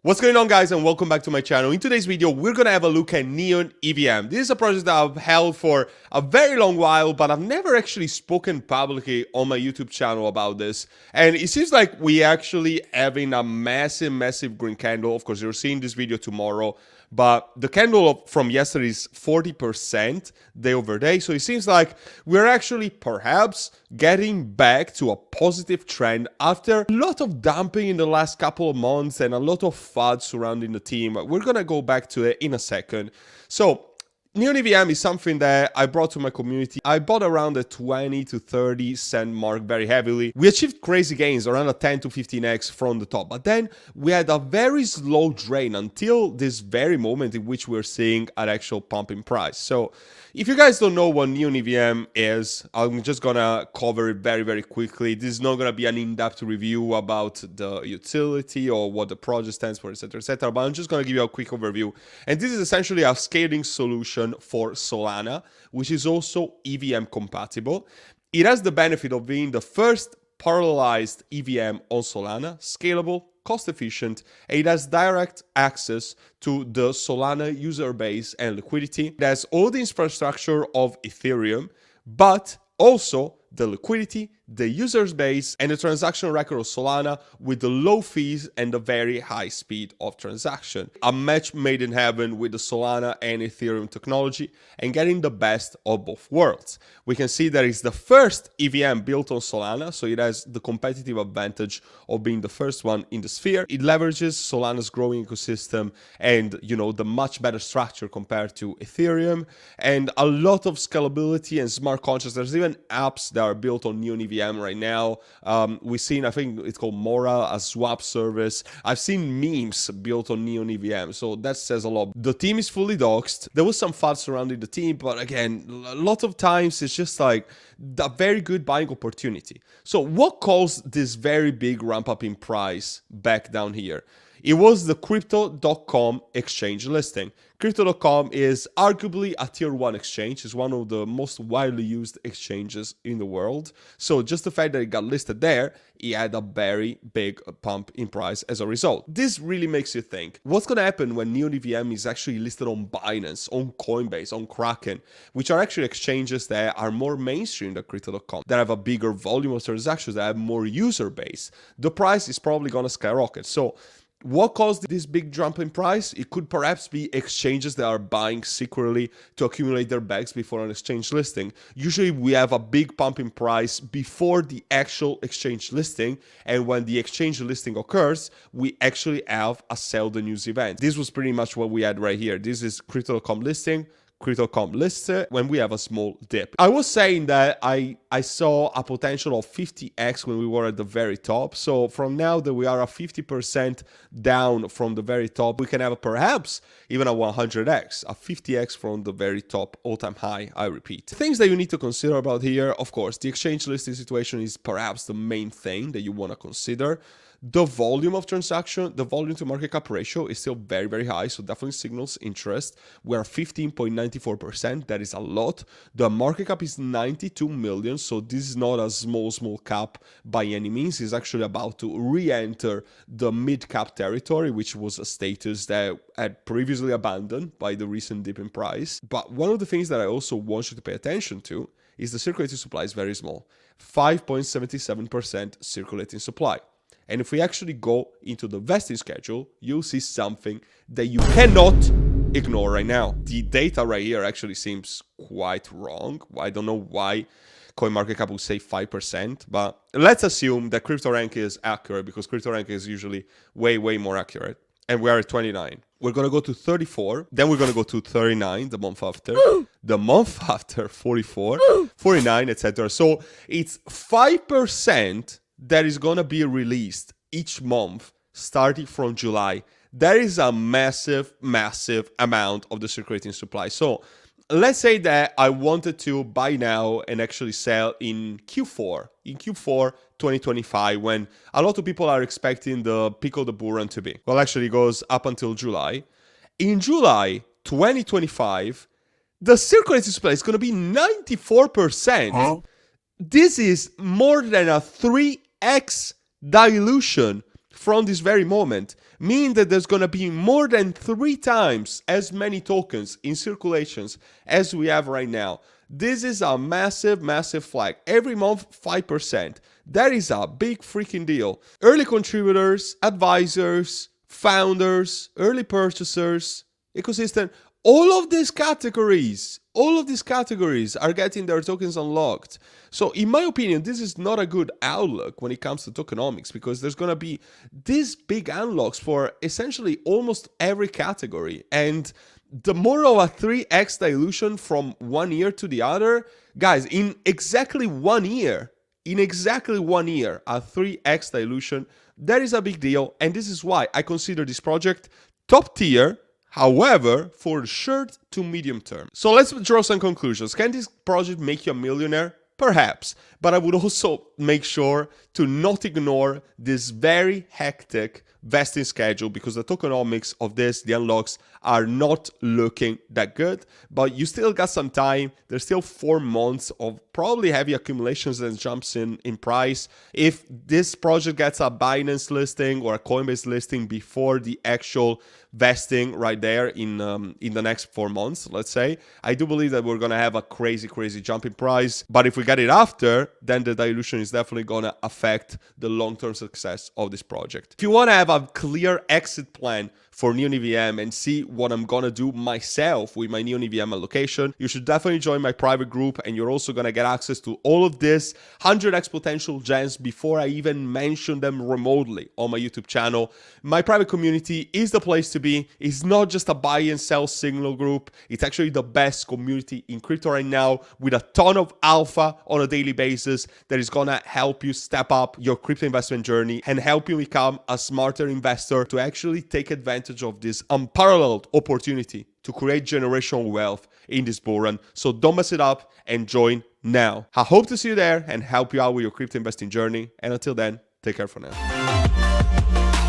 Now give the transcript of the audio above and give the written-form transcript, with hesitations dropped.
What's going on, guys, and welcome back to my channel. In today's video, we're gonna have a look at Neon EVM. This is a project that I've held for a very long while, but I've never actually spoken publicly on my YouTube channel about this. And it seems like we actually having a massive green candle. Of course, you're seeing this video tomorrow, but the candle from yesterday is 40% day over day. So it seems like we're actually perhaps getting back to a positive trend after a lot of dumping in the last couple of months and a lot of FUD surrounding the team. We're gonna go back to it in a second. So Neon EVM is something that I brought to my community. I bought around the 20 to 30 cent mark very heavily. We achieved crazy gains around a 10 to 15x from the top, but then we had a very slow drain until this very moment in which we're seeing an actual pump in price. So if you guys don't know what Neon EVM is, I'm just gonna cover it very quickly. This is not gonna be an in-depth review about the utility or what the project stands for, etc., but I'm just gonna give you a quick overview. And this is essentially a scaling solution for Solana, which is also EVM compatible. It has the benefit of being the first parallelized EVM on Solana, scalable, cost efficient, and it has direct access to the Solana user base and liquidity. It has all the infrastructure of Ethereum, but also the liquidity, the user base, and the transaction record of Solana with the low fees and the very high speed of transaction. A match made in heaven with the Solana and Ethereum technology and getting the best of both worlds. We can see that it's the first EVM built on Solana, so it has the competitive advantage of being the first one in the sphere. It leverages Solana's growing ecosystem and, the much better structure compared to Ethereum, and a lot of scalability and smart contracts. There's even apps that are built on Neon EVM right now. We've seen, I think it's called Mora, a swap service. I've seen memes built on Neon EVM, so that says a lot. The team is fully doxed. There was some FUD surrounding the team, but again, a lot of times it's just like a very good buying opportunity. So what caused this very big ramp up in price back down here? It was the Crypto.com exchange listing. Crypto.com is arguably a tier 1 exchange. It's one of the most widely used exchanges in the world. So just the fact that it got listed there, it had a very big pump in price as a result. This really makes you think, what's going to happen when Neon EVM is actually listed on Binance, on Coinbase, on Kraken, which are actually exchanges that are more mainstream than Crypto.com, that have a bigger volume of transactions, that have more user base. The price is probably going to skyrocket. So what caused this big jump in price? It could perhaps be exchanges that are buying secretly to accumulate their bags before an exchange listing. Usually we have a big pump in price before the actual exchange listing, and when the exchange listing occurs, we actually have a sell the news event. This was pretty much what we had right here. This is Cryptocom listing. Cryptocom listed when we have a small dip. I was saying that I saw a potential of 50x when we were at the very top. So from now that we are a 50% down from the very top, we can have perhaps even a 100x, a 50x from the very top all-time high, I repeat. Things that you need to consider about here, of course, the exchange listing situation is perhaps the main thing that you want to consider. The volume of transaction, the volume to market cap ratio is still very high, so definitely signals interest. We're 15.94%, that is a lot. The market cap is 92 million, so this is not a small cap by any means. It's actually about to re-enter the mid-cap territory, which was a status that had previously abandoned by the recent dip in price. But one of the things that I also want you to pay attention to is the circulating supply is very small, 5.77% circulating supply. And if we actually go into the vesting schedule, you'll see something that you cannot ignore right now. The data right here actually seems quite wrong. I don't know why CoinMarketCap would say 5%, but let's assume that CryptoRank is accurate, because CryptoRank is usually way more accurate. And we are at 29. We're going to go to 34. Then we're going to go to 39 the month after. The month after, 44, 49, etc. So it's 5% that is going to be released each month starting from July. That is a massive amount of the circulating supply. So let's say that I wanted to buy now and actually sell in Q4 2025, when a lot of people are expecting the peak of the bull run to be. Well, actually it goes up until July. In July 2025, the circulating supply is going to be 94%. Huh? This is more than a 3x dilution from this very moment. mean that there's going to be more than 3 times as many tokens in circulations as we have right now. This is a massive, massive flag. Every month, 5%. That is a big freaking deal. Early contributors, advisors, founders, early purchasers, ecosystem, all of these categories are getting their tokens unlocked. So in my opinion, this is not a good outlook when it comes to tokenomics, because there's going to be these big unlocks for essentially almost every category. And the more of a 3x dilution from one year to the other, guys, in exactly 1 year, a 3x dilution, that is a big deal. And this is why I consider this project top tier. However, for the short to medium term. So let's draw some conclusions. Can this project make you a millionaire? Perhaps, but I would also make sure to not ignore this very hectic vesting schedule, because the tokenomics of this, the unlocks, are not looking that good, but you still got some time. There's still 4 months of probably heavy accumulations and jumps in price. If this project gets a Binance listing or a Coinbase listing before the actual vesting right there in the next 4 months, let's say, I do believe that we're gonna have a crazy jump in price. But if we get it after, then the dilution is definitely gonna affect the long-term success of this project. If you want to have a clear exit plan for Neon EVM and see what I'm gonna do myself with my Neon EVM allocation, you should definitely join my private group, and you're also gonna get access to all of this 100x potential gems before I even mention them remotely on my YouTube channel. My private community is the place to be. It's not just a buy and sell signal group. It's actually the best community in crypto right now, with a ton of alpha on a daily basis that is gonna help you step up your crypto investment journey and help you become a smarter investor to actually take advantage of this unparalleled opportunity to create generational wealth in this bull run. So don't mess it up and join now. I hope to see you there and help you out with your crypto investing journey. And until then, take care for now.